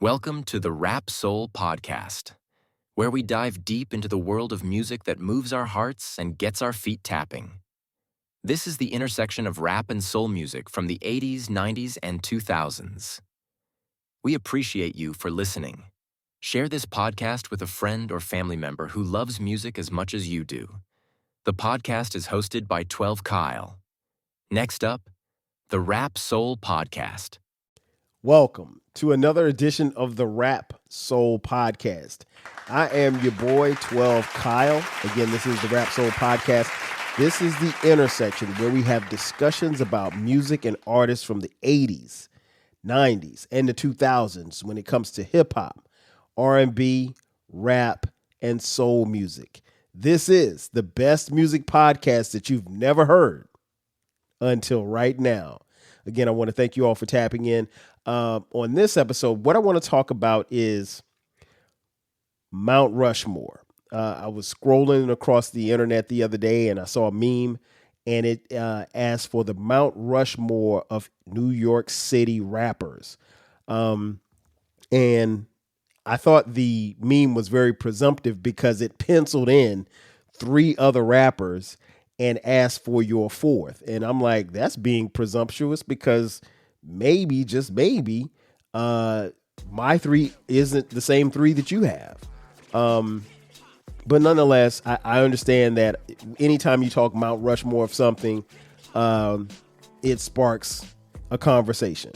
Welcome to the Rap Soul Podcast, where we dive deep into the world of music that moves our hearts and gets our feet tapping. This is the intersection of rap and soul music from the 80s, 90s, and 2000s. We appreciate you for listening. Share this podcast with a friend or family member who loves music as much as you do. The podcast is hosted by 12 Kyle. Next up, the Rap Soul Podcast. Welcome to another edition of the Rap Soul Podcast. I am your boy, 12 Kyle. Again, this is the Rap Soul Podcast. This is the intersection where we have discussions about music and artists from the 80s, 90s, and the 2000s when it comes to hip-hop, R&B, rap, and soul music. This is the best music podcast that you've never heard until right now. Again, I want to thank you all for tapping in. On this episode, what I want to talk about is Mount Rushmore. I was scrolling across the internet the other day and I saw a meme and it asked for the Mount Rushmore of New York City rappers. And I thought the meme was very presumptive because it penciled in 3 other rappers and asked for your 4th. And I'm like, that's being presumptuous because maybe, just maybe, my 3 isn't the same 3 that you have. But nonetheless, I understand that anytime you talk Mount Rushmore of something, it sparks a conversation.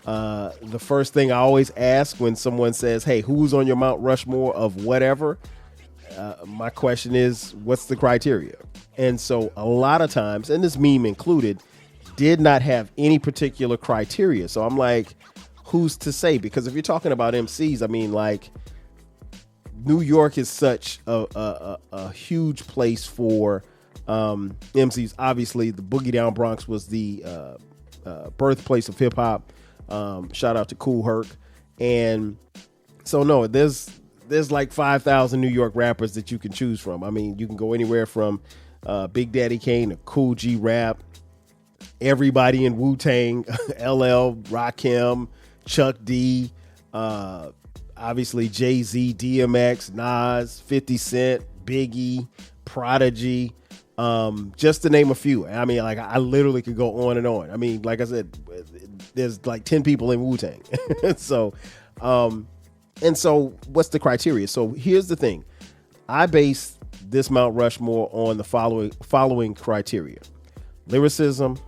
The first thing I always ask when someone says, hey, who's on your Mount Rushmore of whatever? My question is, what's the criteria? And so a lot of times, and this meme included, did not have any particular criteria. So I'm like, who's to say? Because if you're talking about MCs, I mean, like, New York is such a huge place for MCs. Obviously, the Boogie Down Bronx was the birthplace of hip hop. Shout out to Kool Herc. And so, no, there's like 5,000 New York rappers that you can choose from. I mean, you can go anywhere from Big Daddy Kane to Cool G Rap, everybody in Wu-Tang, LL, Rakim, Chuck D, obviously Jay-Z, DMX, Nas, 50 Cent, Biggie, Prodigy, just to name a few. I mean, like, I literally could go on and on. I mean, like I said, there's like 10 people in Wu-Tang. So, and so what's the criteria? So here's the thing. I base this Mount Rushmore on the following criteria: lyricism,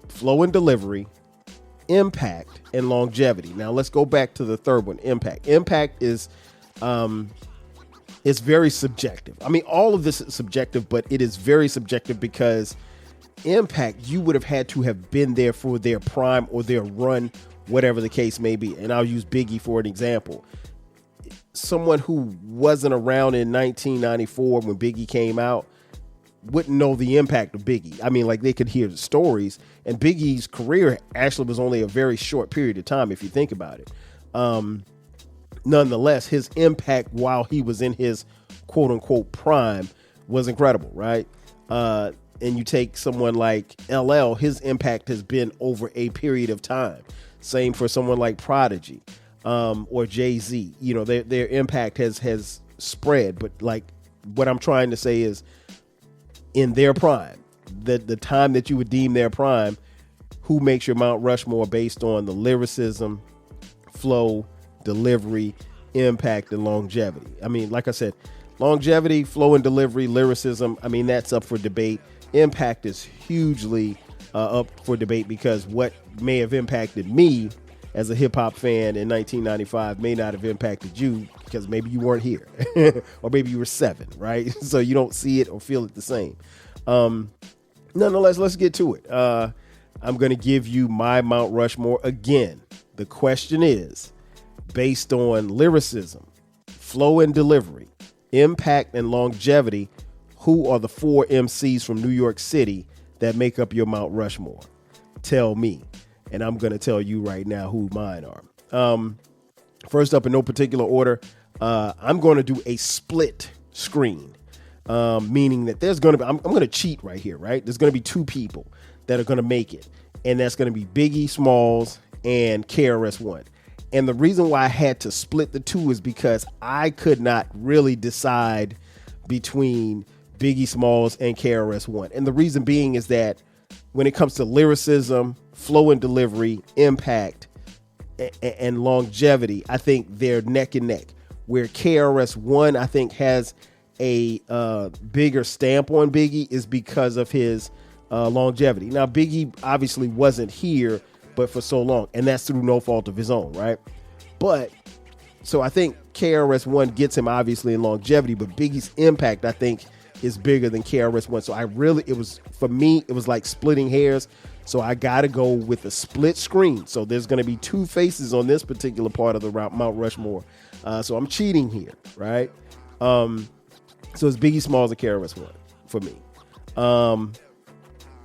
flow and delivery, impact, and longevity. Now let's go back to the third one, impact. Impact is it's very subjective. I mean, all of this is subjective, but it is very subjective because impact, you would have had to have been there for their prime or their run, whatever the case may be. And I'll use Biggie for an example. Someone who wasn't around in 1994 when Biggie came out wouldn't know the impact of Biggie. I mean, like, they could hear the stories, and Biggie's career actually was only a very short period of time if you think about it. Nonetheless, his impact while he was in his quote unquote prime was incredible, right? And you take someone like LL, his impact has been over a period of time. Same for someone like Prodigy, or Jay-Z. You know, their impact has spread, but like, what I'm trying to say is, in their prime, the time that you would deem their prime, who makes your Mount Rushmore based on the lyricism, flow, delivery, impact, and longevity. I mean, like I said, longevity, flow and delivery, lyricism, I mean, that's up for debate. Impact is hugely up for debate because what may have impacted me as a hip hop fan in 1995 may not have impacted you because maybe you weren't here or maybe you were 7, right? So you don't see it or feel it the same. Nonetheless, let's get to it. I'm going to give you my Mount Rushmore again. The question is based on lyricism, flow and delivery, impact, and longevity. Who are the 4 MCs from New York City that make up your Mount Rushmore? Tell me. And I'm going to tell you right now who mine are. First up, in no particular order, I'm going to do a split screen, meaning that there's going to be, I'm going to cheat right here, right? There's going to be 2 people that are going to make it. And that's going to be Biggie Smalls and KRS-One. And the reason why I had to split the two is because I could not really decide between Biggie Smalls and KRS-One. And the reason being is that when it comes to lyricism, flow and delivery, impact, and longevity, I think they're neck and neck. Where KRS-One, I think, has a bigger stamp on Biggie is because of his longevity. Now, Biggie obviously wasn't here, but for so long, and that's through no fault of his own, right? But so I think KRS-One gets him obviously in longevity, but Biggie's impact, I think, is bigger than KRS-One. So for me, it was like splitting hairs. So I got to go with a split screen. So there's going to be two faces on this particular part of the Mount Rushmore. So I'm cheating here, right? So it's Biggie Smalls and KRS-One for me.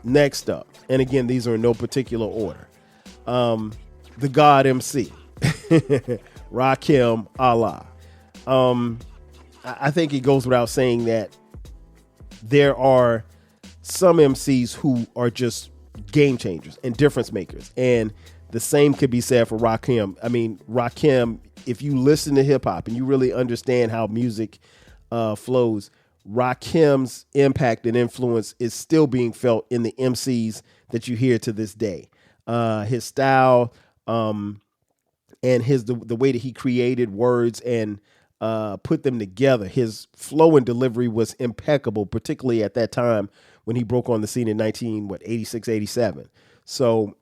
Next up, and again, these are in no particular order. The God MC, Rakim, Allah. I think it goes without saying that there are some MCs who are just game changers and difference makers. And the same could be said for Rakim. I mean, Rakim, if you listen to hip hop and you really understand how music flows, Rakim's impact and influence is still being felt in the MCs that you hear to this day. His style and the way that he created words and put them together. His flow and delivery was impeccable, particularly at that time when he broke on the scene in 86, 87. So,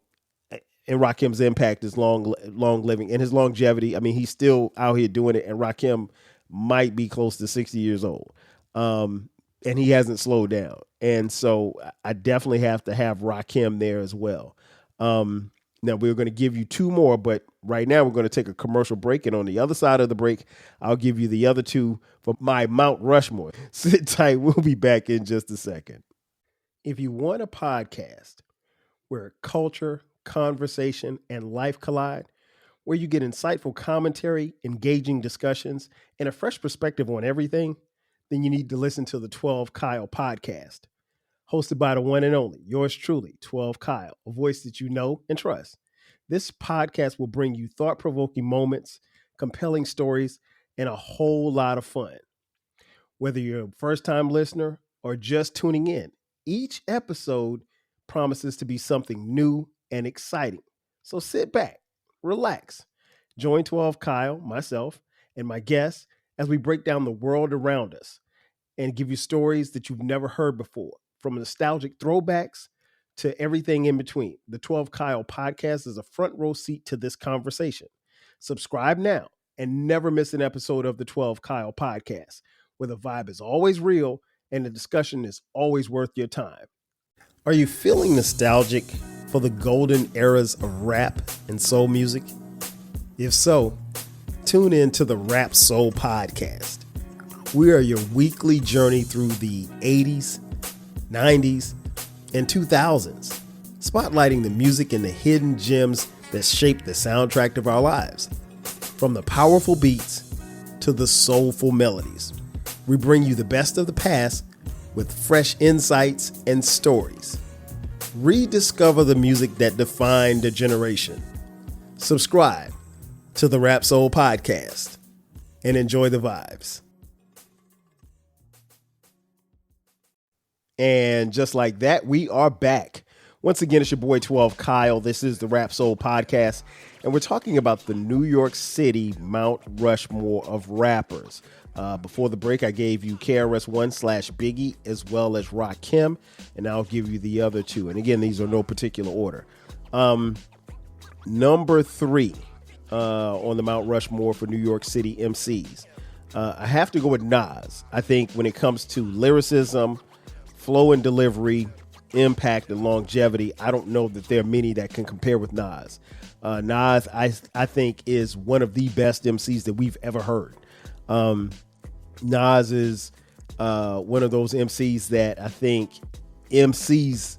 and Rakim's impact is long living, and his longevity. I mean, he's still out here doing it, and Rakim might be close to 60 years old. And he hasn't slowed down. And so I definitely have to have Rakim there as well. Now we're going to give you two more, but right now we're going to take a commercial break. And on the other side of the break, I'll give you the other two for my Mount Rushmore. Sit tight. We'll be back in just a second. If you want a podcast where culture, conversation, and life collide, where you get insightful commentary, engaging discussions, and a fresh perspective on everything, then you need to listen to the 12 Kyle podcast. Hosted by the one and only, yours truly, 12 Kyle, a voice that you know and trust. This podcast will bring you thought-provoking moments, compelling stories, and a whole lot of fun. Whether you're a first-time listener or just tuning in, each episode promises to be something new and exciting. So sit back, relax, join 12 Kyle, myself, and my guests as we break down the world around us and give you stories that you've never heard before. From nostalgic throwbacks to everything in between, the 12 Kyle podcast is a front row seat to this conversation. Subscribe now and never miss an episode of the 12 Kyle podcast, where the vibe is always real and the discussion is always worth your time. Are you feeling nostalgic for the golden eras of rap and soul music? If so, tune in to the Rap Soul podcast. We are your weekly journey through the 80s, 90s, and 2000s, spotlighting the music and the hidden gems that shaped the soundtrack of our lives. From the powerful beats to the soulful melodies, we bring you the best of the past with fresh insights and stories. Rediscover the music that defined a generation. Subscribe to the Rap Soul podcast and enjoy the vibes. And just like that, we are back. Once again, it's your boy 12 Kyle. This is the Rap Soul podcast, and we're talking about the New York City Mount Rushmore of rappers. Before the break, I gave you KRS-One / Biggie as well as Rakim, and I'll give you the other two. And again, these are no particular order. Number 3 on the Mount Rushmore for New York City MCs. I have to go with Nas. I think when it comes to lyricism, flow and delivery, impact and longevity, I don't know that there are many that can compare with Nas. Nas, I think, is one of the best MCs that we've ever heard. Nas is one of those MCs that I think MCs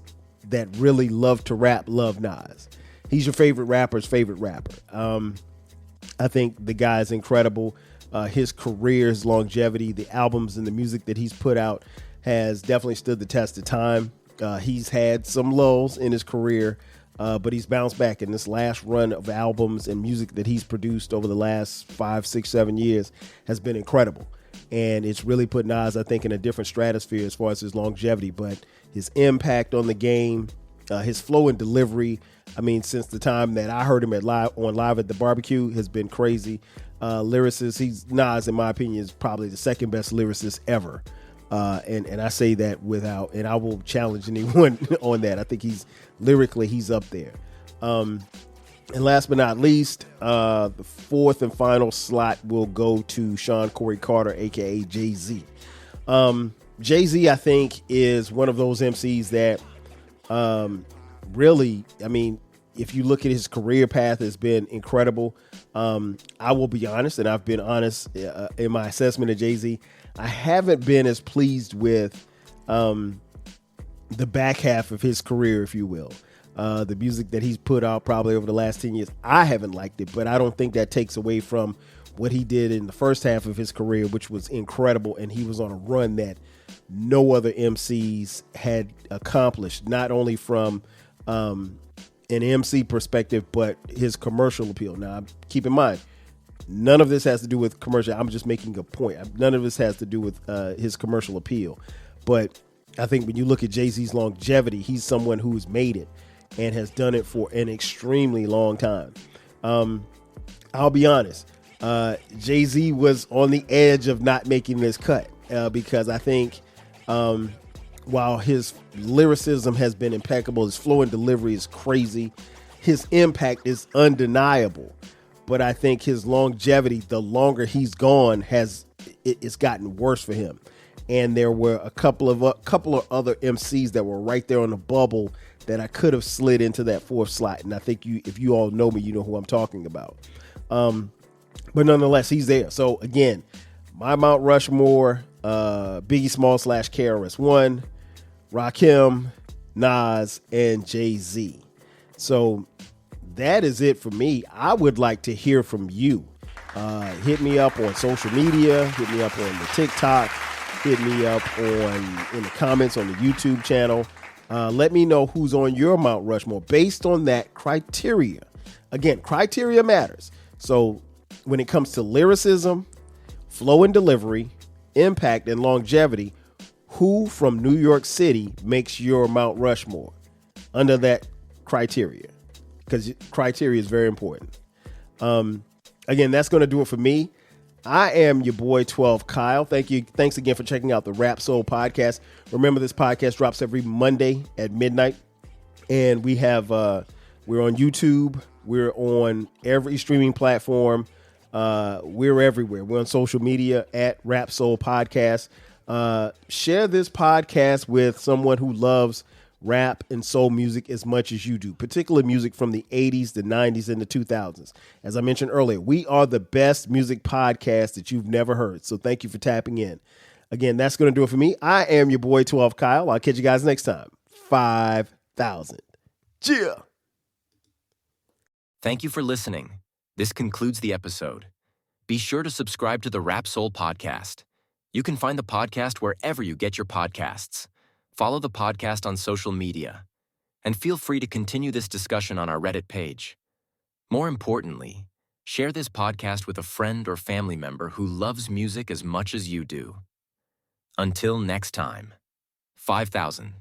that really love to rap love Nas. He's your favorite rapper's favorite rapper. I think the guy is incredible. His career, his longevity, the albums and the music that he's put out has definitely stood the test of time. He's had some lulls in his career, but he's bounced back. In this last run of albums and music that he's produced over the last 5, 6, 7 years has been incredible. And it's really put Nas, I think, in a different stratosphere as far as his longevity, but his impact on the game, his flow and delivery, I mean, since the time that I heard him on Live at the Barbecue has been crazy. Lyricist, Nas, in my opinion, is probably the second best lyricist ever. And I say that without, and I will challenge anyone on that. I think he's up there. And last but not least, the fourth and final slot will go to Sean Corey Carter, aka Jay-Z. Jay-Z, I think, is one of those MCs that really, I mean, if you look at his career path, has been incredible. I will be honest, and I've been honest in my assessment of Jay-Z. I haven't been as pleased with the back half of his career, if you will. The music that he's put out probably over the last 10 years, I haven't liked it, but I don't think that takes away from what he did in the first half of his career, which was incredible. And he was on a run that no other MCs had accomplished, not only from an MC perspective, but his commercial appeal. Now, keep in mind, none of this has to do with commercial. I'm just making a point. None of this has to do with his commercial appeal. But I think when you look at Jay-Z's longevity, he's someone who's made it and has done it for an extremely long time. I'll be honest. Jay-Z was on the edge of not making this cut because I think while his lyricism has been impeccable, his flow and delivery is crazy, his impact is undeniable. But I think his longevity, the longer he's gone, it's gotten worse for him. And there were a couple of other MCs that were right there on the bubble that I could have slid into that fourth slot. And I think if you all know me, you know who I'm talking about. But nonetheless, he's there. So again, my Mount Rushmore, Biggie Small / KRS-One, Rakim, Nas, and Jay-Z. So that is it for me. I would like to hear from you. Hit me up on social media. Hit me up on the TikTok. Hit me up in the comments on the YouTube channel. Let me know who's on your Mount Rushmore based on that criteria. Again, criteria matters. So when it comes to lyricism, flow and delivery, impact, and longevity, who from New York City makes your Mount Rushmore under that criteria? Because criteria is very important. Again, that's going to do it for me. I am your boy 12 Kyle. Thanks again for checking out the Rap Soul podcast. Remember, this podcast drops every Monday at midnight, and we're on YouTube. We're on every streaming platform. We're everywhere. We're on social media at Rap Soul Podcast. Share this podcast with someone who loves rap and soul music as much as you do, particularly music from the 80s, the 90s, and the 2000s. As I mentioned earlier, we are the best music podcast that you've never heard. So thank you for tapping in. Again, that's going to do it for me. I am your boy 12 Kyle. I'll catch you guys next time. 5,000. Yeah. Thank you for listening. This concludes the episode. Be sure to subscribe to the Rap Soul podcast. You can find the podcast wherever you get your podcasts. Follow the podcast on social media, and feel free to continue this discussion on our Reddit page. More importantly, share this podcast with a friend or family member who loves music as much as you do. Until next time, 5,000.